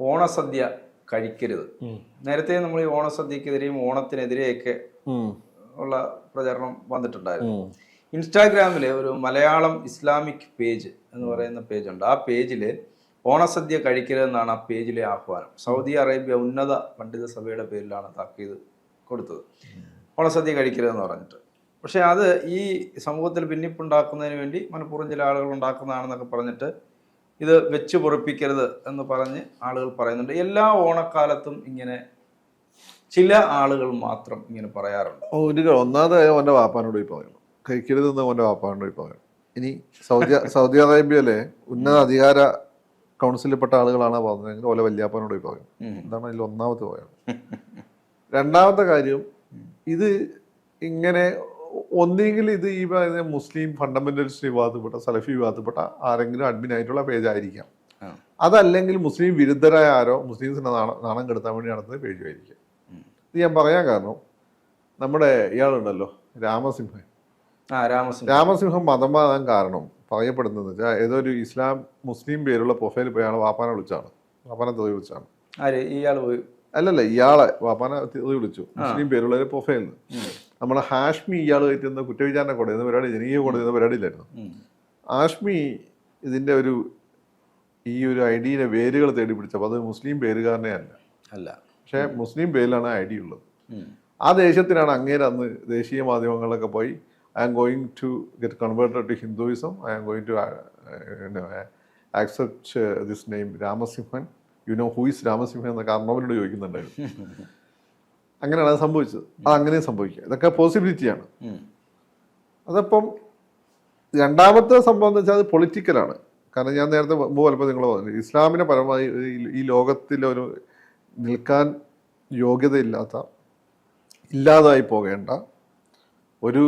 ഓണസദ്യ കഴിക്കരുത്. നേരത്തെ നമ്മൾ ഈ ഓണസദ്യക്കെതിരെയും ഓണത്തിനെതിരെയൊക്കെ ഉള്ള പ്രചരണം വന്നിട്ടുണ്ടായിരുന്നു. ഇൻസ്റ്റാഗ്രാമിൽ ഒരു മലയാളം ഇസ്ലാമിക് പേജ് എന്ന് പറയുന്ന പേജുണ്ട്. ആ പേജിൽ ഓണസദ്യ കഴിക്കരുതെന്നാണ് ആ പേജിലെ ആഹ്വാനം. സൗദി അറേബ്യ ഉന്നത പണ്ഡിത സഭയുടെ പേരിലാണ് താക്കീത് കൊടുത്തത്, ഓണസദ്യ കഴിക്കരുതെന്ന് പറഞ്ഞിട്ട്. പക്ഷെ അത് ഈ സമൂഹത്തിൽ ഭിന്നിപ്പുണ്ടാക്കുന്നതിന് വേണ്ടി മനഃപൂർവ്വം ചില ആളുകൾ ഉണ്ടാക്കുന്നതാണെന്നൊക്കെ പറഞ്ഞിട്ട് ഇത് വെച്ച് പൊറിപ്പിക്കരുത് എന്ന് പറഞ്ഞ് ആളുകൾ പറയുന്നുണ്ട്. എല്ലാ ഓണക്കാലത്തും ഇങ്ങനെ ചില ആളുകൾ മാത്രം ഇങ്ങനെ പറയാറുണ്ട്. ഒന്നാമത് അവൻ്റെ വാപ്പാനോട് പോയി പറയണം, കഴിക്കരുതെന്ന് അവൻ്റെ വാപ്പാനോട് പോയി പറയണം. ഇനി സൗദി അറേബ്യയിലെ ഉന്നത അധികാര കൗൺസിലിൽപ്പെട്ട ആളുകളാണ് പറഞ്ഞതെങ്കിൽ ഓലെ വല്യാപ്പാനോട് പോയി പറയണം. എന്താണ് അതിൽ ഒന്നാമത്തെ പറയണം. രണ്ടാമത്തെ കാര്യം, ഇത് ഇങ്ങനെ ഒന്നെങ്കിൽ ഇത് ഈ പറയുന്ന മുസ്ലിം ഫണ്ടമെന്റലിസ്റ്റ് വിഭാഗത്തിൽപ്പെട്ട സലഫി വിഭാഗത്തിൽപ്പെട്ട ആരെങ്കിലും അഡ്മിൻ ആയിട്ടുള്ള പേജ് ആയിരിക്കാം. അതല്ലെങ്കിൽ മുസ്ലിം വിരുദ്ധരായ ആരോ മുസ്ലിംസിനെ നാണം കെടുത്താൻ വേണ്ടി നടത്തുന്ന പേജും ആയിരിക്കാം. ഇത് ഞാൻ പറയാൻ കാരണം, നമ്മുടെ ഇയാളുണ്ടല്ലോ രാമസിംഹൻ മതം മാറാൻ കാരണം പറയപ്പെടുന്നത് വെച്ചാൽ ഏതൊരു ഇസ്ലാം മുസ്ലിം പേരുള്ള പ്രൊഫൈൽ പോയാണ് വാപ്പാനെ വിളിച്ചാണ്, വാപ്പാനെ തെറി വിളിച്ചാണ്. അല്ലല്ല, ഇയാളെ വാപ്പാനെ തെറി വിളിച്ചു മുസ്ലിം പേരുള്ള ഒരു പ്രൊഫൈലിന്. നമ്മളെ ഹാഷ്മി ഇയാൾ കയറ്റുന്ന കുറ്റവിചാരണ കോടതി പരിപാടി, ജനകീയ കോടതി പരിപാടിയിലായിരുന്നു. ഹാഷ്മി ഇതിന്റെ ഈ ഒരു ഐഡിയുടെ വേരുകൾ തേടി പിടിച്ചപ്പോൾ അത് മുസ്ലിം പേരുകാരനെ അല്ല, പക്ഷെ മുസ്ലിം പേരിലാണ് ഐ ഡി ഉള്ളത്. ആ ദേശത്തിനാണ് അങ്ങേര് അന്ന് ദേശീയ മാധ്യമങ്ങളിലൊക്കെ പോയി I am going to get converted to Hinduism. I am going to accept this name Ramasimhan. You know who is Ramasimhan എന്നൊക്കെ അമ്മവരോട് ചോദിക്കുന്നുണ്ടായിരുന്നു. അങ്ങനെയാണ് അത് സംഭവിച്ചത്. അത് അങ്ങനെയും സംഭവിക്കുക, ഇതൊക്കെ പോസിബിലിറ്റിയാണ്. അതപ്പം രണ്ടാമത്തെ സംഭവം എന്ന് വെച്ചാൽ അത് പൊളിറ്റിക്കലാണ്. കാരണം ഞാൻ നേരത്തെ മുമ്പ് പലപ്പോൾ നിങ്ങൾ പറഞ്ഞു, ഇസ്ലാമിനെ പരമായി ഈ ലോകത്തിലൊരു നിൽക്കാൻ യോഗ്യതയില്ലാത്ത, ഇല്ലാതായി പോകേണ്ട ഒരു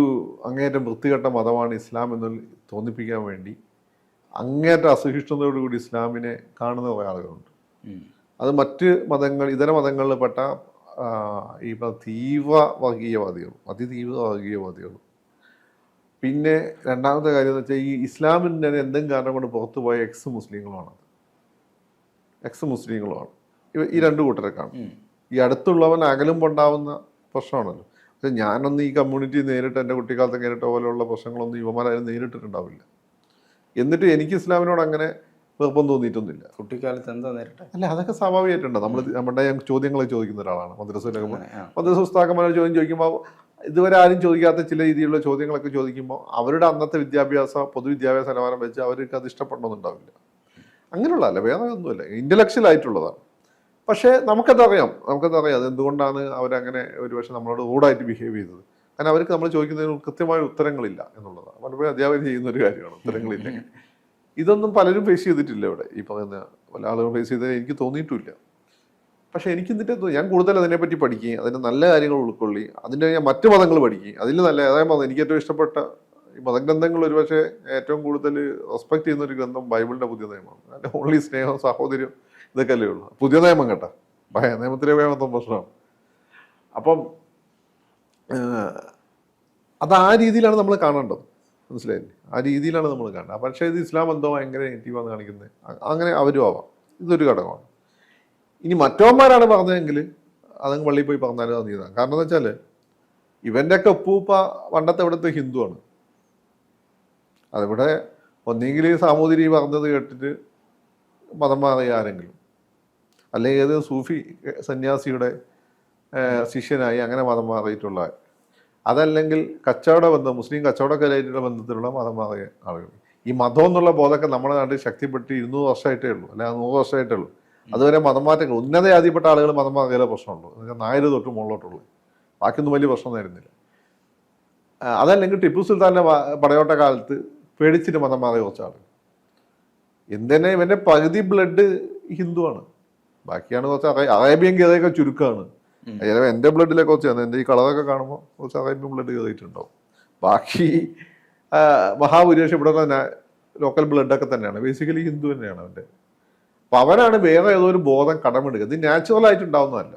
അങ്ങേറ്റം വൃത്തികെട്ട മതമാണ് ഇസ്ലാം എന്ന് തോന്നിപ്പിക്കാൻ വേണ്ടി അങ്ങേറ്റ അസഹിഷ്ണുതയോടുകൂടി ഇസ്ലാമിനെ കാണുന്ന കുറേ ആളുകളുണ്ട്. അത് മറ്റ് മതങ്ങൾ, ഇതര മതങ്ങളിൽ പെട്ട ഈ തീവ്ര വർഗീയവാദികളും അതിതീവ്ര വർഗീയവാദികളും. പിന്നെ രണ്ടാമത്തെ കാര്യം എന്ന് വെച്ചാൽ ഈ ഇസ്ലാമിൻ്റെ എന്തെങ്കിലും കാരണം കൊണ്ട് പുറത്തു പോയ എക്സ് മുസ്ലിങ്ങളുമാണ്. ഈ രണ്ടു കൂട്ടരെ കാണും. ഈ അടുത്തുള്ളവൻ അകലും ഉണ്ടാവുന്ന പ്രശ്നമാണല്ലോ. പക്ഷെ ഞാനൊന്നും ഈ കമ്മ്യൂണിറ്റി നേരിട്ട് എൻ്റെ കുട്ടിക്കാലത്ത് നേരിട്ട പോലെയുള്ള പ്രശ്നങ്ങളൊന്നും യുവമാരും നേരിട്ടിട്ടുണ്ടാവില്ല. എന്നിട്ട് എനിക്ക് ഇസ്ലാമിനോട് അങ്ങനെ വെറുപ്പം തോന്നിയിട്ടൊന്നുമില്ല. കുട്ടിക്കാലത്ത് എന്താ നേരിട്ട് അല്ല, അതൊക്കെ സ്വാഭാവികമായിട്ടുണ്ട്. നമ്മുടെ ചോദ്യങ്ങൾ ചോദിക്കുന്ന ഒരാളാണ്. മദ്രസ ഉസ്താക്കന്മാരോട് ചോദ്യം ചോദിക്കുമ്പോൾ ഇതുവരെ ആരും ചോദിക്കാത്ത ചില രീതിയിലുള്ള ചോദ്യങ്ങളൊക്കെ ചോദിക്കുമ്പോൾ അവരുടെ അന്നത്തെ പൊതുവിദ്യാഭ്യാസ നിലവാരം വെച്ച് അവർക്ക് അത് ഇഷ്ടപ്പെടണമെന്നുണ്ടാവില്ല. അങ്ങനെയുള്ളതല്ല, വേറെ ഒന്നുമില്ല, ഇൻ്റലക്ച്വൽ ആയിട്ടുള്ളതാണ്. പക്ഷേ നമുക്കതറിയാം അത് എന്തുകൊണ്ടാണ് അവരങ്ങനെ ഒരു പക്ഷേ നമ്മളോട് റൂഡായിട്ട് ബിഹേവ് ചെയ്തത്. കാരണം അവർക്ക് നമ്മൾ ചോദിക്കുന്നതിന് കൃത്യമായ ഉത്തരങ്ങളില്ല എന്നുള്ളതാണ്. പലപ്പോഴും അധ്യാപകർ ചെയ്യുന്ന ഒരു കാര്യമാണ് ഉത്തരങ്ങളില്ലെങ്കിൽ. ഇതൊന്നും പലരും ഫേസ് ചെയ്തിട്ടില്ല ഇവിടെ. ഈ പറയുന്ന പല ആളുകൾ ഫേസ് ചെയ്തത് എനിക്ക് തോന്നിയിട്ടില്ല. പക്ഷെ എനിക്ക് എന്നിട്ട് ഞാൻ കൂടുതൽ അതിനെപ്പറ്റി പഠിക്കുകയും അതിൻ്റെ നല്ല കാര്യങ്ങൾ ഉൾക്കൊള്ളി, അതിൻ്റെ ഞാൻ മറ്റു മതങ്ങൾ പഠിക്കുകയും അതിൽ നല്ല അതായത് എനിക്ക് ഏറ്റവും ഇഷ്ടപ്പെട്ട ഈ മതഗ്രന്ഥങ്ങൾ ഒരുപക്ഷെ ഏറ്റവും കൂടുതൽ റെസ്പെക്ട് ചെയ്യുന്ന ഒരു ഗ്രന്ഥം ബൈബിളിൻ്റെ പുതിയ നിയമമാണ്. അതിൻ്റെ ഓൺലി സ്നേഹം, സാഹോദര്യം, ഇതൊക്കെ അല്ലേ ഉള്ളൂ. പുതിയ നിയമം കേട്ടോ, പഴയ നിയമത്തിലെ മൊത്തം പ്രശ്നമാണ്. അപ്പം അത് ആ രീതിയിലാണ് നമ്മൾ കാണേണ്ടത്, മനസ്സിലായില്ലേ? ആ രീതിയിലാണ് നമ്മൾ കാണേണ്ടത്. പക്ഷേ ഇത് ഇസ്ലാം എന്തോ ഭയങ്കര നെഗറ്റീവാണ് കാണിക്കുന്നത്, അങ്ങനെ അവരും ആവാം. ഇതൊരു ഘടകമാണ്. ഇനി മറ്റവന്മാരാണ് പറഞ്ഞതെങ്കിൽ അതങ്ങ് പള്ളിയിൽ പോയി പറഞ്ഞാലും അത് നീതാണ്. കാരണം എന്ന് വെച്ചാൽ ഇവൻ്റെയൊക്കെ ഉപ്പൂപ്പ പണ്ടത്തെ ഇവിടുത്തെ ഹിന്ദുവാണ്. അതിവിടെ ഒന്നെങ്കിൽ സാമൂതിരി പറഞ്ഞത് കേട്ടിട്ട് മതം മാറിയ ആരെങ്കിലും, അല്ലെങ്കിൽ ഏത് സൂഫി സന്യാസിയുടെ ശിഷ്യനായി അങ്ങനെ മതം മാറിയിട്ടുള്ള, അതല്ലെങ്കിൽ കച്ചവട ബന്ധം, മുസ്ലിം കച്ചവടക്കാരായിട്ടുള്ള ബന്ധത്തിലുള്ള മതം മാറിയ ആളുകൾ. ഈ മതം എന്നുള്ള ബോധമൊക്കെ നമ്മുടെ നാട്ടിൽ ശക്തിപ്പെട്ട് 200 വർഷമായിട്ടേ ഉള്ളൂ, അല്ലെങ്കിൽ 100 വർഷമായിട്ടേ ഉള്ളൂ. അതുവരെ മതം മാറ്റങ്ങൾ ഉന്നത ജാതിപ്പെട്ട ആളുകൾ മതം മാറിയാലേ പ്രശ്നമുള്ളൂ. നായർ തൊട്ട് മുകളിലോട്ടുള്ളൂ, ബാക്കിയൊന്നും വലിയ പ്രശ്നം നേരുന്നില്ല. അതല്ലെങ്കിൽ ടിപ്പു സുൽത്താൻ്റെ പടയോട്ട കാലത്ത് പേടിച്ചിട്ട് മതം മാറിയ കുറച്ച് ആളുകൾ. എന്തിനെ ഇവൻ്റെ പകുതി ബ്ലഡ് ഹിന്ദുവാണ്, ബാക്കിയാണ് കുറച്ച് അറേബ്യൻ കയറിയൊക്കെ ചുരുക്കമാണ്. ചിലപ്പോൾ എൻ്റെ ബ്ലഡിലൊക്കെ കുറച്ചാണ്, എൻ്റെ ഈ കളറൊക്കെ കാണുമ്പോൾ കുറച്ച് അറേബ്യൻ ബ്ലഡ് കയറിയിട്ടുണ്ടാവും. ബാക്കി മഹാഭൂരിപക്ഷം ഇവിടെ തന്നെ ലോക്കൽ ബ്ലഡൊക്കെ തന്നെയാണ്, ബേസിക്കലി ഹിന്ദു തന്നെയാണ് അവൻ്റെ. അപ്പം അവനാണ് വേറെ ഏതോ ഒരു ബോധം കടമെടുക്കുക. ഇത് നാച്ചുറലായിട്ട് ഉണ്ടാവുന്നതല്ല.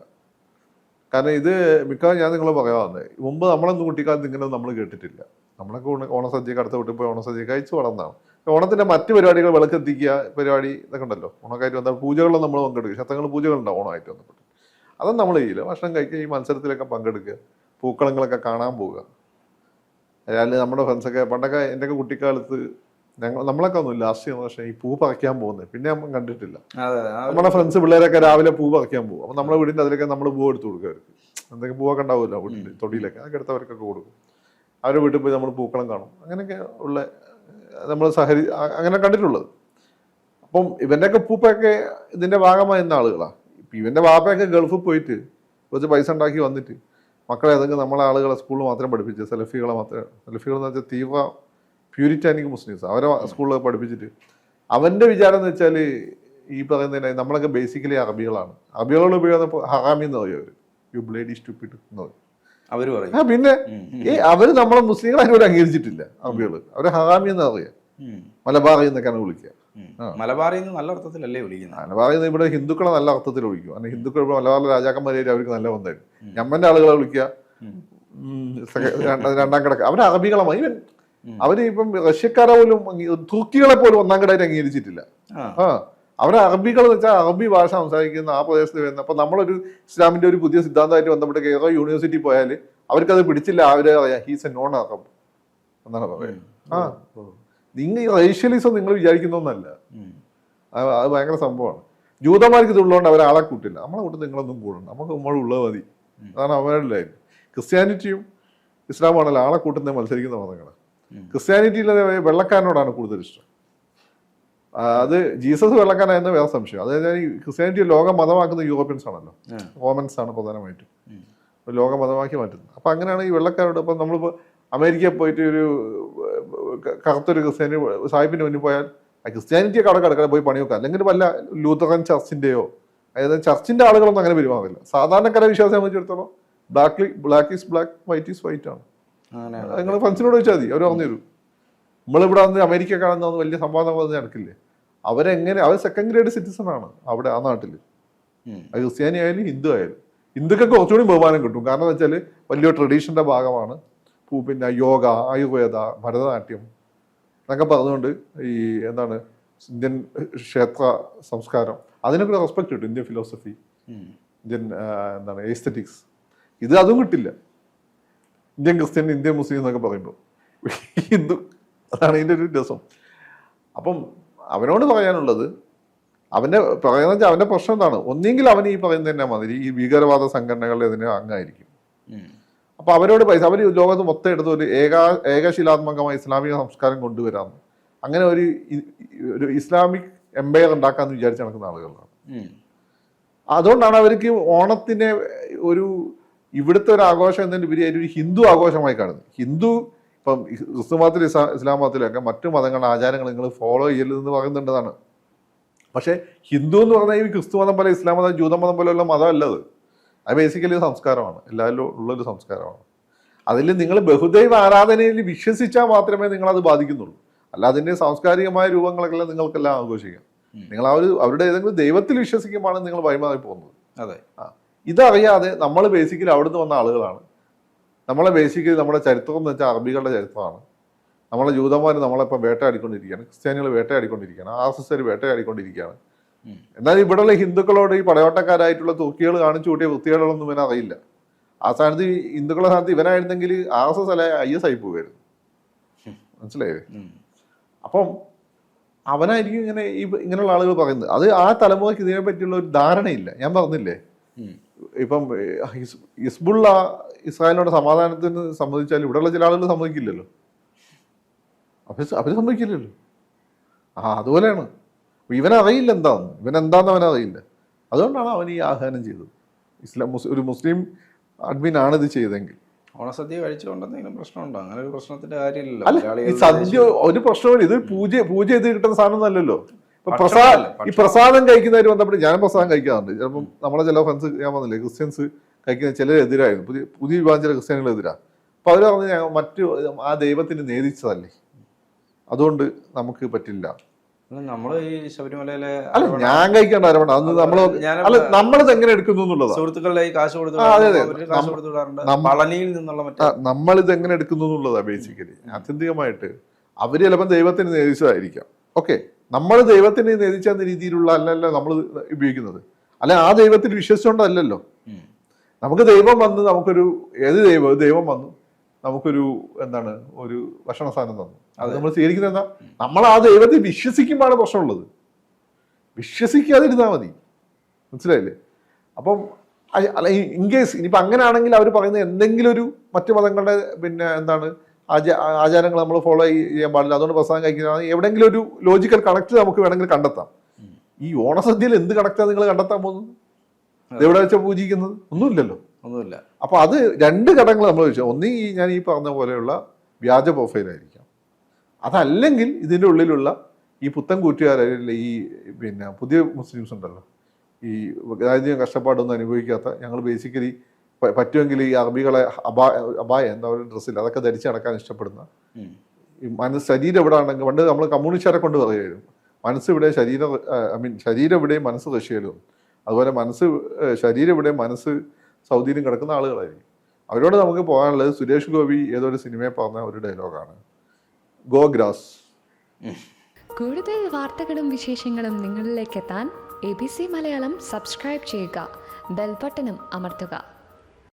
കാരണം ഇത് മിക്കവാറും ഞാൻ നിങ്ങൾ പറയാവുന്നത്, മുമ്പ് നമ്മളൊന്നും കുട്ടിക്കാലത്ത് ഇങ്ങനെ നമ്മൾ കേട്ടിട്ടില്ല. നമ്മളൊക്കെ ഓണസദ്യക്ക് അടുത്ത വീട്ടിൽ പോയി ഓണസദ്യ കഴിച്ച് വളർന്നതാണ്. ഓണത്തിന്റെ മറ്റ് പരിപാടികൾ വിളക്കെത്തിക്കുക പരിപാടി ഇതൊക്കെ ഉണ്ടല്ലോ. ഓണക്കായിട്ട് വന്നാൽ പൂജകളിലും നമ്മൾ പങ്കെടുക്കുക, ക്ഷേത്രങ്ങളിൽ പൂജകളുണ്ടാവും ഓണമായിട്ട് ബന്ധപ്പെട്ട്. അതൊന്നും നമ്മൾ ചെയ്യില്ല. ഭക്ഷണം കഴിക്കുക, ഈ മത്സരത്തിലൊക്കെ പങ്കെടുക്കുക, പൂക്കളങ്ങളൊക്കെ കാണാൻ പോവുക. അതായത് നമ്മുടെ ഫ്രണ്ട്സൊക്കെ പണ്ടൊക്കെ എൻ്റെയൊക്കെ കുട്ടിക്കാലത്ത് നമ്മളൊക്കെ ഒന്നും ലാസ്റ്റ് പക്ഷേ ഈ പൂ പറിക്കാൻ പോകുന്നത് പിന്നെ നമ്മൾ കണ്ടിട്ടില്ല. നമ്മുടെ ഫ്രണ്ട്സ് പിള്ളേരൊക്കെ രാവിലെ പൂ പറിക്കാൻ പോകും. അപ്പം നമ്മുടെ വീടിൻ്റെ അതിലൊക്കെ നമ്മൾ പൂ എടുത്ത് കൊടുക്കുക. അവർക്ക് എന്തെങ്കിലും പൂവൊക്കെ ഉണ്ടാവുമല്ലോ വീട്ടിൽ, തൊടിയിലൊക്കെ, അതൊക്കെ എടുത്തവർക്കൊക്കെ കൊടുക്കും. അവരുടെ വീട്ടിൽ പോയി നമ്മൾ പൂക്കളം കാണും. അങ്ങനെയൊക്കെ ഉള്ള നമ്മൾ അങ്ങനെ കണ്ടിട്ടുള്ളത്. അപ്പം ഇവൻ്റെയൊക്കെ പൂപ്പൊക്കെ ഇതിൻ്റെ ഭാഗമായിരുന്ന ആളുകളാണ്. ഇപ്പം ഇവൻ്റെ വാപ്പയൊക്കെ ഗൾഫിൽ പോയിട്ട് കുറച്ച് പൈസ ഉണ്ടാക്കി വന്നിട്ട് മക്കളെ ഏതെങ്കിലും നമ്മളെ ആളുകളെ സ്കൂളിൽ മാത്രം പഠിപ്പിച്ച് സെലഫികളെ മാത്രം, സെലഫികൾ എന്ന് വെച്ചാൽ തീവ്ര പ്യൂരിറ്റാനിക് മുസ്ലിംസ്, അവരെ സ്കൂളിൽ പഠിപ്പിച്ചിട്ട് അവൻ്റെ വിചാരം എന്ന് വെച്ചാൽ ഈ പറയുന്നതിന് നമ്മളൊക്കെ ബേസിക്കലി അറബികളാണ്. അറബികളോട് ഉപയോഗിക്കുന്ന ഹറാമി എന്ന് പറയും അവർ, യു ബ്ലേഡി സ്റ്റുപ്പിഡ് എന്ന് പറയും അവര് പറയും. പിന്നെ അവര് നമ്മളെ മുസ്ലിങ്ങളെ അതിനോട് അംഗീകരിച്ചിട്ടില്ല. അറബികള് അവരെ ഹറാമി എന്ന് അറിയാം, മലബാറി എന്നൊക്കെയാണ് വിളിക്കുക. മലബാറിൽ നിന്ന് നല്ല അർത്ഥത്തിലല്ലേ വിളിക്കുന്നത്? മലബാറിൽ നിന്ന് ഇവിടെ ഹിന്ദുക്കളെ നല്ല അർത്ഥത്തിൽ വിളിക്കും. കാരണം ഹിന്ദുക്കൾ ഇവിടെ മലബാറിലെ രാജാക്കന്മാരെ അവർക്ക് നല്ല ബന്ധമായിരുന്നു. ഞമ്മന്റെ ആളുകളെ വിളിക്കുക രണ്ടാം കിടക്ക. അവർ അറബികളെ ഇവൻ അവര് ഇപ്പം റഷ്യക്കാരെ പോലും തുർക്കികളെ പോലും ഒന്നാം കിടയായിട്ട് അംഗീകരിച്ചിട്ടില്ല. അവരെ അറബികൾ എന്ന് വെച്ചാൽ അറബി ഭാഷ സംസാരിക്കുന്ന ആ പ്രദേശത്ത് വരുന്ന. അപ്പൊ നമ്മളൊരു ഇസ്ലാമിന്റെ ഒരു പുതിയ സിദ്ധാന്തമായിട്ട് ബന്ധപ്പെട്ട് കേരള യൂണിവേഴ്സിറ്റി പോയാൽ അവർക്കത് പിടിച്ചില്ല. അവരെ പറയാം ഹീസ് എ നോൺ അറബ് എന്നാണ് പറയുന്നത്. നിങ്ങൾ ഈ റേഷ്യലിസം നിങ്ങൾ വിചാരിക്കുന്നൊന്നല്ല, അത് ഭയങ്കര സംഭവമാണ്. ജൂതന്മാർക്ക് ഇതുള്ളതുകൊണ്ട് അവരെ ആളെ കൂട്ടില്ല. നമ്മളെ കൂട്ടത്തിൽ നിങ്ങളൊന്നും കൂടണം, നമുക്ക് നമ്മളുള്ളത് മതി. അതാണ് അവരുടെ ലൈൻ. ക്രിസ്ത്യാനിറ്റിയും ഇസ്ലാമാണല്ലോ ആളെ കൂട്ടുന്ന മത്സരിക്കുന്ന മതങ്ങൾ. ക്രിസ്ത്യാനിറ്റിയിലെ വെള്ളക്കാരനോടാണ് കൂടുതൽ ഇഷ്ടം. അത് ജീസസ് വെള്ളക്കാരായെന്ന് വേറെ സംശയം. അതായത് ഈ ക്രിസ്ത്യാനിറ്റി ലോക മതമാക്കുന്ന യൂറോപ്യൻസ് ആണല്ലോ, റോമൻസ് ആണ് പ്രധാനമായിട്ടും ലോക മതമാക്കി മാറ്റുന്നത്. അപ്പം അങ്ങനെയാണ് ഈ വെള്ളക്കാരോട്. ഇപ്പം നമ്മളിപ്പോൾ അമേരിക്കയിൽ പോയിട്ട് ഒരു കറുത്തൊരു ക്രിസ്ത്യാനി സാഹിബിന് മുന്നിൽ പോയാൽ ആ ക്രിസ്ത്യാനിറ്റിയൊക്കെ അവിടെ കിടക്കാൻ പോയി പണി വെക്കാം. അല്ലെങ്കിൽ വല്ല ലൂത്തറൻ ചർച്ചിൻ്റെയോ അതായത് ചർച്ചിൻ്റെ ആളുകളൊന്നും അങ്ങനെ പെരുമാറില്ല. സാധാരണക്കാരെ വിശ്വാസം സംബന്ധിച്ചിടത്തോളം black is black, white is white ആണ്. നിങ്ങൾ ഫ്രണ്ട്സിനോട് ചോദിച്ചാൽ മതി, അവർ പറഞ്ഞു തരും. നമ്മളിവിടെ വന്ന് അമേരിക്ക കാണുന്ന വലിയ സംവാദം നടക്കില്ലേ? അവരെങ്ങനെ, അവർ സെക്കൻഡ് ഗ്രേഡ് സിറ്റിസൺ ആണ് അവിടെ ആ നാട്ടിൽ. അത് ക്രിസ്ത്യാനി ആയാലും ഹിന്ദു ആയാലും. ഹിന്ദുക്കൾക്ക് കുറച്ചുകൂടി ബഹുമാനം കിട്ടും. കാരണം എന്ന് വെച്ചാൽ വലിയ ട്രഡീഷൻ്റെ ഭാഗമാണ്. പിന്നെ യോഗ, ആയുർവേദ, ഭരതനാട്യം എന്നൊക്കെ പറഞ്ഞുകൊണ്ട് ഈ എന്താണ് ഇന്ത്യൻ ക്ഷേത്ര സംസ്കാരം അതിനൊക്കെ റെസ്പെക്ട് കിട്ടും. ഇന്ത്യൻ ഫിലോസഫി, ഇന്ത്യൻ എന്താണ് എസ്തെറ്റിക്സ്, ഇത് അതും കിട്ടില്ല. ഇന്ത്യൻ ക്രിസ്ത്യൻ, ഇന്ത്യൻ മുസ്ലിം എന്നൊക്കെ പറയുമ്പോൾ ഹിന്ദു, അതാണ് ഇതിൻ്റെ ഒരു രസം. അപ്പം അവനോട് പറയാനുള്ളത്, അവൻ്റെ പറയുന്നത് വെച്ചാൽ അവൻ്റെ പ്രശ്നം എന്താണ്? ഒന്നെങ്കിൽ അവൻ ഈ പറയുന്നത് തന്നെ മാതിരി ഈ ഭീകരവാദ സംഘടനകളുടെ ഇതിന് അംഗമായിരിക്കും. അപ്പൊ അവരോട് പൈസ, അവർ ലോകത്ത് മൊത്തം എടുത്ത് ഒരു ഏകശിലാത്മകമായ ഇസ്ലാമിക സംസ്കാരം കൊണ്ടുവരാമെന്ന്, അങ്ങനെ ഒരു ഇസ്ലാമിക് എംപയർ ഉണ്ടാക്കാന്ന് വിചാരിച്ച് നടക്കുന്ന ആളുകളാണ്. അതുകൊണ്ടാണ് അവർക്ക് ഓണത്തിനെ ഒരു ഇവിടുത്തെ ഒരു ആഘോഷം എന്നതിനുപരി ഒരു ഹിന്ദു ആഘോഷമായി കാണുന്നത്. ഹിന്ദു ഇപ്പം ക്രിസ്തു മതത്തിൽ ഇസ്ലാം മതത്തിലൊക്കെ മറ്റു മതങ്ങളുടെ ആചാരങ്ങൾ നിങ്ങൾ ഫോളോ ചെയ്യലെന്ന് പറയുന്നുണ്ടെന്നാണ്. പക്ഷെ ഹിന്ദു എന്ന് പറഞ്ഞാൽ ഈ ക്രിസ്തു മതം പോലെ ഇസ്ലാം മതം ജൂതമതം പോലെയുള്ള മതമല്ലത്. അത് ബേസിക്കലി സംസ്കാരമാണ്, എല്ലാവരും ഉള്ളൊരു സംസ്കാരമാണ്. അതിൽ നിങ്ങൾ ബഹുദൈവ ആരാധനയിൽ വിശ്വസിച്ചാൽ മാത്രമേ നിങ്ങളത് ബാധിക്കുന്നുള്ളൂ. അല്ല അതിൻ്റെ സാംസ്കാരികമായ രൂപങ്ങളൊക്കെ നിങ്ങൾക്കെല്ലാം ആഘോഷിക്കാം. നിങ്ങൾ അവരുടെ ഏതെങ്കിലും ദൈവത്തിൽ വിശ്വസിക്കുമ്പോഴാണ് നിങ്ങൾ വൈമാറി പോകുന്നത്. അതെ, ഇതറിയാതെ നമ്മൾ ബേസിക്കലി അവിടുന്ന് വന്ന ആളുകളാണ്. നമ്മളെ ബേസിക്കലി നമ്മുടെ ചരിത്രം എന്ന് വെച്ചാൽ അറബികളുടെ ചരിത്രമാണ്. നമ്മളെ ജൂതന്മാർ നമ്മളിപ്പം വേട്ടയാടിക്കൊണ്ടിരിക്കുകയാണ്, ക്രിസ്ത്യാനികൾ വേട്ടയാടിക്കൊണ്ടിരിക്കുകയാണ്, RSS വേട്ടയാടിക്കൊണ്ടിരിക്കുകയാണ്. എന്നാൽ ഇവിടെയുള്ള ഹിന്ദുക്കളോട് ഈ പടയോട്ടക്കാരായിട്ടുള്ള തുർക്കികൾ കാണിച്ചു കൂട്ടിയ വൃത്തികളൊന്നും ഇവനെ അറിയില്ല. ആ സ്ഥാനത്ത് ഹിന്ദുക്കളുടെ സ്ഥാനത്ത് ഇവനായിരുന്നെങ്കിൽ RSS അല്ല IS ആയി പോവുമായിരുന്നു. മനസ്സിലായേ? അപ്പം അവനായിരിക്കും ഇങ്ങനെയുള്ള ആളുകൾ പറയുന്നത്. അത് ആ തലമുറയ്ക്ക് ഇതിനെ പറ്റിയുള്ള ഒരു ധാരണയില്ല. ഞാൻ പറഞ്ഞില്ലേ, ഇപ്പം ഹിസ്ബുള്ള ഇസ്രായേലിനോട് സമാധാനത്തിന് സമ്മതിച്ചാൽ ഇവിടെയുള്ള ചില ആളുകൾ സമ്മതിക്കില്ലല്ലോ. അവര് സമ്മതിക്കില്ലല്ലോ. അതുപോലെയാണ്. ഇവനറിയില്ല എന്താന്ന്, ഇവനെന്താന്ന് അവനറിയില്ല. അതുകൊണ്ടാണ് അവൻ ഈ ആഹ്വാനം ചെയ്തത്. ഒരു മുസ്ലിം അഡ്മിൻ ആണ് ഇത് ചെയ്തെങ്കിൽ. ഓണസദ്യ കഴിച്ചുകൊണ്ടെന്തെങ്കിലും പ്രശ്നമുണ്ടോ? അങ്ങനെ ഒരു പ്രശ്നത്തിന്റെ കാര്യമില്ലല്ലോ. അല്ല, ഈ സദ്യ ഒരു പ്രശ്നമില്ല. ഇത് പൂജ ചെയ്ത് കിട്ടുന്ന സാധനം അല്ലല്ലോ. ഈ പ്രസാദം കഴിക്കുന്നവര് ബന്ധപ്പെട്ട് ഞാൻ പ്രസാദം കഴിക്കാറുണ്ട്. ചിലപ്പം നമ്മളെ ചില ഫ്രണ്ട്സ്, ഞാൻ പറഞ്ഞില്ലേ, ക്രിസ്ത്യൻസ് കഴിക്കുന്ന ചിലരെതിരായിരുന്നു, പുതിയ വിഭാഗം ചില ക്രിസ്ത്യാനികളെതിരാ. അപ്പൊ അവര് പറഞ്ഞ് ആ ദൈവത്തിന് നേദിച്ചതല്ലേ, അതുകൊണ്ട് നമുക്ക് പറ്റില്ല. നമ്മള് ഈ ശബരിമലയിലെ അല്ല, ഞാൻ കഴിക്കേണ്ട അരവണ അത് നമ്മളിത് എങ്ങനെ എടുക്കുന്നു എന്നുള്ളതാണ്. സുഹൃത്തുക്കളുടെ കാശ് കൊടുത്തു പളനിയിൽ നിന്നുള്ള നമ്മളിത് എങ്ങനെ എടുക്കുന്നു എന്നുള്ളതാണ് ബേസിക്കലി. ആത്യന്തികമായിട്ട് അവർ ചിലപ്പോൾ ദൈവത്തിന് നേദിച്ചതായിരിക്കാം. ഓക്കെ, നമ്മൾ ദൈവത്തിന് നേദിച്ച രീതിയിലുള്ള അല്ലല്ലോ നമ്മൾ ഉപയോഗിക്കുന്നത്. അല്ല, ആ ദൈവത്തിൽ വിശ്വസിച്ചുകൊണ്ടല്ലോ. നമുക്ക് ദൈവം വന്ന് നമുക്കൊരു ദൈവം വന്നു നമുക്കൊരു എന്താണ് ഒരു ഭക്ഷണ സാധനം തന്നു. അത് നമ്മൾ സ്വീകരിക്കുന്നത് എന്താ? നമ്മൾ ആ ദൈവത്തെ വിശ്വസിക്കുമ്പോഴാണ് പ്രശ്നമുള്ളത്. വിശ്വസിക്കാതിരുന്നാൽ മതി. മനസ്സിലായില്ലേ? അപ്പം അല്ല, ഇൻ കേസ് ഇനിയിപ്പോൾ അങ്ങനെയാണെങ്കിൽ അവർ പറയുന്ന എന്തെങ്കിലും ഒരു മറ്റു മതങ്ങളുടെ പിന്നെ എന്താണ് ആചാരങ്ങൾ നമ്മൾ ഫോളോ ചെയ്യാൻ പാടില്ല, അതുകൊണ്ട് പ്രസാദം കഴിക്കുന്നതാണ് എവിടെയെങ്കിലും ഒരു ലോജിക്കൽ കണക്ട് നമുക്ക് വേണമെങ്കിൽ കണ്ടെത്താം. ഈ ഓണസദ്യയിൽ എന്ത് കണക്റ്റാണ് നിങ്ങൾ കണ്ടെത്താൻ പോകുന്നത്? എവിടെ വെച്ചാൽ പൂജിക്കുന്നത്? ഒന്നുമില്ലല്ലോ. ഒന്നുമില്ല. അപ്പോൾ അത് രണ്ട് ഘടകങ്ങൾ നമ്മൾ വെച്ചാൽ, ഒന്നീ ഞാൻ ഈ പറഞ്ഞ പോലെയുള്ള വ്യാജ പ്രൊഫൈലായിരിക്കാം, അതല്ലെങ്കിൽ ഇതിൻ്റെ ഉള്ളിലുള്ള ഈ പുത്തൻ കൂറ്റുകാരല്ല, ഈ പിന്നെ പുതിയ മുസ്ലിംസ് ഉണ്ടല്ലോ, ഈ രാജ്യം കഷ്ടപ്പാടൊന്നും അനുഭവിക്കാത്ത, ഞങ്ങൾ ബേസിക്കലി പറ്റുമെങ്കിൽ ഈ അറബികളെ അബായ എന്താ ഒരു ഡ്രസ്സില്ല അതൊക്കെ ധരിച്ച് നടക്കാൻ ഇഷ്ടപ്പെടുന്ന, ഈ ശരീരം എവിടെ ആണെങ്കിൽ പണ്ട് നമ്മൾ കമ്മ്യൂണിസ്റ്റുകാരെ കൊണ്ട് പറയുമായിരുന്നു, മനസ്സിവിടെ ശരീരം ഇവിടെയും മനസ്സ് റഷ്യയിലും, അതുപോലെ ശരീരം ഇവിടെയും മനസ്സ് സൗദിയിലും കിടക്കുന്ന ആളുകളായിരിക്കും. അവരോട് നമുക്ക് പോകാനുള്ളത് സുരേഷ് ഗോപി ഏതൊരു സിനിമയിൽ പറഞ്ഞ ഒരു ഡയലോഗാണ്, ഗോ ഗ്രാസ്. കൂടുതൽ വാർത്തകളും വിശേഷങ്ങളും നിങ്ങളിലേക്ക് എത്താൻ ABC മലയാളം സബ്സ്ക്രൈബ് ചെയ്യുക, ബെൽ ബട്ടണും അമർത്തുക.